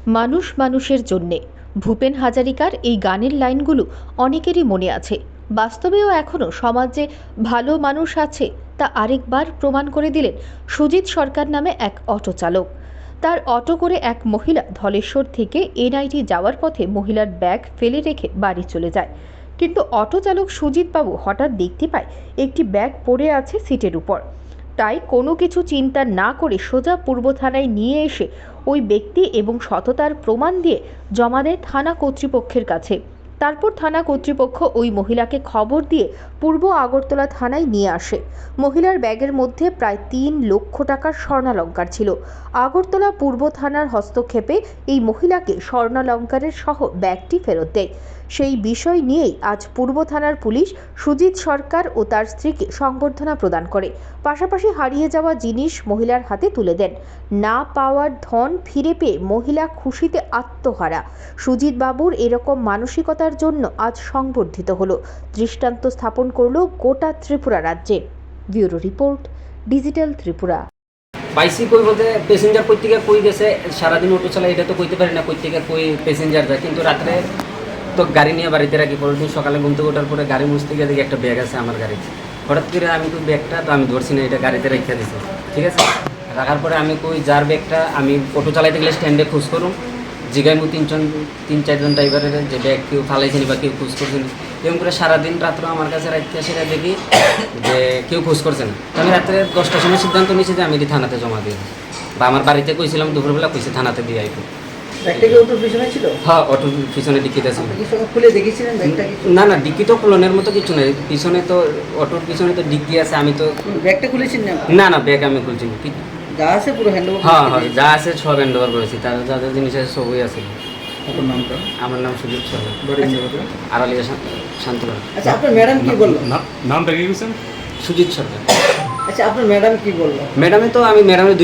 মানুষ মানুষের জন্যে ভূপেন হাজারিকার এই গানের লাইনগুলো অনেকেরই মনে আছে। বাস্তবেও এখনও সমাজে ভালো মানুষ আছে তা আরেকবার প্রমাণ করে দিলেন সুজিত সরকার নামে এক অটো চালক। তার অটো করে এক মহিলা ধলেশ্বর থেকে এনআইটি যাওয়ার পথে মহিলার ব্যাগ ফেলে রেখে বাড়ি চলে যায়। কিন্তু অটো চালক সুজিত বাবু হঠাৎ দেখতে পায় একটি ব্যাগ পড়ে আছে সিটের উপর। তাই কোনো কিছু চিন্তা না করে সোজা পূর্ব থানায় নিয়ে এসে ওই ব্যক্তি এবং সততার প্রমাণ দিয়ে জমা দেয় থানা কর্তৃপক্ষের কাছে। তারপর থানা কর্তৃপক্ষ ওই মহিলাকে খবর দিয়ে পূর্ব আগরতলা থানায় নিয়ে আসে। মহিলার ব্যাগের মধ্যে প্রায় ৩ লক্ষ টাকার স্বর্ণালংকার ছিল। আগরতলা পূর্ব থানার হস্তক্ষেপে এই মহিলাকে স্বর্ণালংকারের সহ ব্যাগটি ফেরত দেয়। সেই বিষয় নিয়েই আজ পূর্ব থানার পুলিশ সুজিত সরকার ও তার স্ত্রীকে সংবর্ধনা প্রদান করে, পাশাপাশি হারিয়ে যাওয়া জিনিস মহিলার হাতে তুলে দেন। না পাওয়ার ধন ফিরে পেয়ে মহিলা খুশিতে আত্মহারা। সুজিত বাবুর এরকম মানসিকতার জন্য আজ সংবর্ধিত হলো, দৃষ্টান্ত স্থাপন করলো গোটা ত্রিপুরা রাজ্যে। Bureau report, digital Tripura. পাইছি কই বলতে প্যাসেঞ্জার কই থেকে কই গেছে, সারাদিন অটো চালাই এটা তো কইতে পারি না কই থেকে কই প্যাসেঞ্জার যায়। কিন্তু রাত্রে তো গাড়ি নিয়ে বাড়িতে রাখি, পরের দিন সকালে ঘুম থেকে ওঠার পরে গাড়ি মুছতে গিয়ে দেখি একটা ব্যাগ আছে আমার গাড়িতে। হঠাৎ করে আমি তো ব্যাগটা তো আমি ধরছি না, এটা গাড়িতে রেখে দিছি, ঠিক আছে। রাখার পরে আমি কই যার ব্যাগটা, আমি অটো চালাইতে গেলে স্ট্যান্ডে খোঁজ করুন, জিগাইমু 3-4জন ড্রাইভারের যে ব্যাগ কেউ ফালাইছেনি বা কেউ খোঁজ করছেন। এরকম করে সারাদিন রাত্রে আমার কাছে রাখতে সেটা দেখি যে কেউ খোঁজ করছে না। তো আমি রাত্রে 10টার সময় সিদ্ধান্ত নিয়েছি যে আমি এটি থানাতে জমা দিই, বা আমার বাড়িতে কইছিলাম দুপুরবেলা কইছি থানাতে দিয়ে আইব। ব্যাগটা কি অটোর পিছনে ছিল? হ্যাঁ, অটোর পিছনে ডিক্কিতে ছিল। খুলে দেখেছিলেন ব্যাগটা? না না, ডিক্কি তো খোলনের মতো কিছু নেই, পিছনে তো অটোর পিছনে তো ডিক্কি আছে। আমি তো ব্যাগটা খুলেছেন না? না না, ব্যাগ আমি খুলছি না। যা আছে পুরো হ্যান্ডওভার? হ্যাঁ হ্যাঁ, যা আছে সব হ্যান্ড ওভার করেছি, তার যা যা জিনিস আছে সবই আছে। আপনার নামটা? আমার নাম সুজিত সরকার, বাড়ি জায়গাটা? আড়ালিয়া শান্তিবাড়ি। আচ্ছা, আপনার ম্যাডাম কি বললো? নামটা কি বলছেন? সুজিত সরকার। আচ্ছা, আপনার ম্যাডাম কি বললো? ম্যাডামে তো আমি ম্যাডামের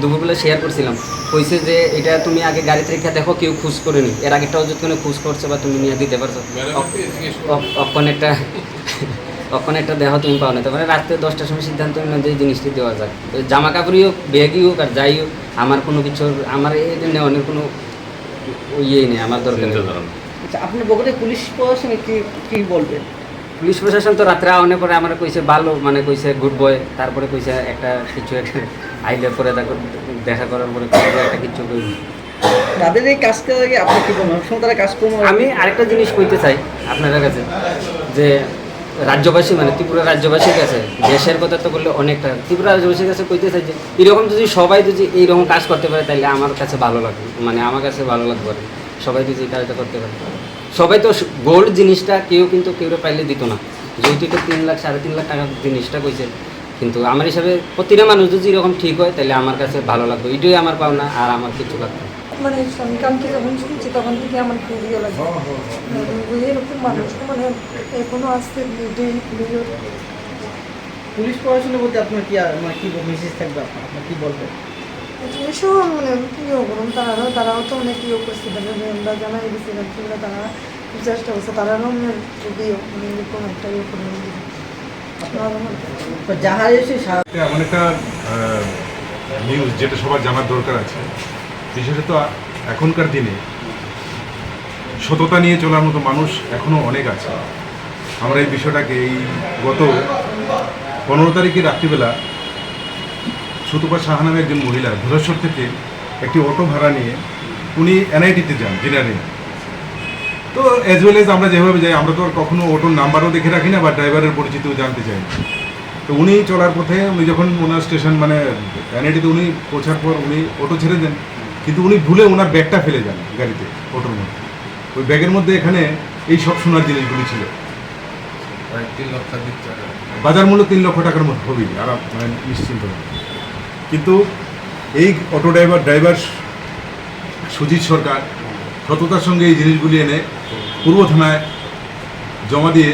দুপুরবেলা শেয়ার করছিলাম, কইছে যে এটা তুমি আগে গাড়িতে রেখে দেখো কেউ খুঁজ করেনি, এর আগেরটা অযুত কোনো খুঁজ করছে বা তুমি নিয়ে দিতে পারছো, অক্ষণ একটা দেখো তুমি পাও না। তারপরে রাত্রে 10টার সময় সিদ্ধান্ত নিলাম যে এই জিনিসটি দেওয়া যায়। জামা কাপড়ই হোক, ব্যাগই হোক আর যাই হোক, আমার কোনো কিছু, আমার এই নেওয়ানোর কোনো ইয়েই নেই, আমার দরকার নেই। আচ্ছা, আপনার বগুড়ে পুলিশ প্রশাসনে কি কি বলবেন? পুলিশ প্রশাসন তো রাত্রে আওয়ানোর পরে আমার কইছে ভালো, মানে কইছে গুড বয়, তারপরে কইছে একটা কিছু একটা আইলে পরে দেখা করার পরে একটা কিছু কই। তাদের এই কাজটা আগে আপনি কি বলবেন? সব তারা কাজকর্ম। আমি আরেকটা জিনিস কইতে চাই আপনাদের কাছে, যে রাজ্যবাসী মানে ত্রিপুরা রাজ্যবাসীর কাছে, দেশের কথা তো বললে অনেকটা, ত্রিপুরা রাজ্যবাসীর কাছে কইতে চাই যে এরকম যদি সবাই যদি এইরকম কাজ করতে পারে তাহলে আমার কাছে ভালো লাগবে, মানে আমার কাছে ভালো লাগবে আর সবাই যদি এই কাজটা করতে পারে। সবাই তো গোল্ড জিনিসটা কেউ কিন্তু কেউ পাইলে দিত না, যেহেতু তো 3 লাখ 3.5 লাখ টাকা জিনিসটা কইছে। কিন্তু আমার হিসাবে প্রতিটা মানুষ যদি এরকম ঠিক হয় তাহলে আমার কাছে ভালো লাগবে, এটাই আমার পাওনা, আর আমার কিছু লাগবে। মানে স্বামীকামকে যখন শুনছি তখন থেকে আমার খুব ইয়ে লাগে, এরকম মানুষ মানে এখনো আসতে পুলিশ প্রশাসনে বলতে আপনার কি মানে কি মেসেজ থাকবে, আপনার কি বলবেন? এসব মানে কীও করুন, তারাও তো অনেক ইয়ে করছে, আমরা জানাই গেছিলাম কিংবা তারা চেষ্টা করছে, তারাও যদিও মানে এরকম একটা ইয়ে করে যাহা এসে এমন একটা নিউজ যেটা সবার জানার দরকার আছে, বিশেষত এখনকার দিনে সততা নিয়ে চলার মতো মানুষ এখনও অনেক আছে। আমরা এই বিষয়টাকে এই গত 15 তারিখে রাত্রিবেলা সুতপা সাহা নামে একজন মহিলা ধলেশ্বর থেকে একটি অটো ভাড়া নিয়ে উনি এনআইটিতে যান জেনারেল। তো অ্যাজ ওয়েল এজ আমরা যেভাবে যাই, আমরা তো আর কখনো অটোর নাম্বারও দেখে রাখি না বা ড্রাইভারের পরিচিতিও জানতে চাই না। তো উনি চলার পথে উনি যখন ওনার স্টেশন মানে এনআইটিতে উনি পৌঁছার পর উনি অটো ছেড়ে দেন, কিন্তু উনি ভুলে ওনার ব্যাগটা ফেলে যান গাড়িতে, অটোর মধ্যে। ওই ব্যাগের মধ্যে এখানে এই সব সোনার জিনিসগুলি ছিল, বাজার মূল্য 3 লক্ষ টাকার মতো হবেই, আর মানে নিশ্চিন্ত। কিন্তু এই অটো ড্রাইভার সুজিত সরকার সততার সঙ্গে এই জিনিসগুলি এনে পূর্ব থানায় জমা দিয়ে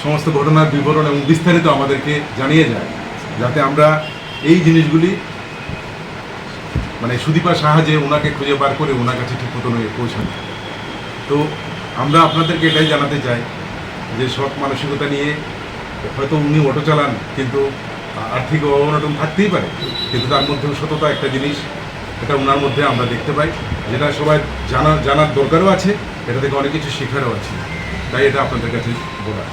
সমস্ত ঘটনার বিবরণ এবং বিস্তারিত আমাদেরকে জানিয়ে যায়, যাতে আমরা এই জিনিসগুলি মানে সুদীপার সাহায্যে ওনাকে খুঁজে বার করে ওনার কাছে ঠিক মতন পৌঁছানো। তো আমরা আপনাদেরকে এটাই জানাতে চাই যে সৎ মানসিকতা নিয়ে হয়তো উনি অটো চালান, কিন্তু আর্থিক অবনটন থাকতেই পারে, কিন্তু তার মধ্যেও সততা একটা জিনিস, এটা ওনার মধ্যে আমরা দেখতে পাই। যেটা সবাই জানার দরকারও আছে, এটা থেকে অনেক কিছু শেখারও আছে, তাই এটা আপনাদের কাছে বলা।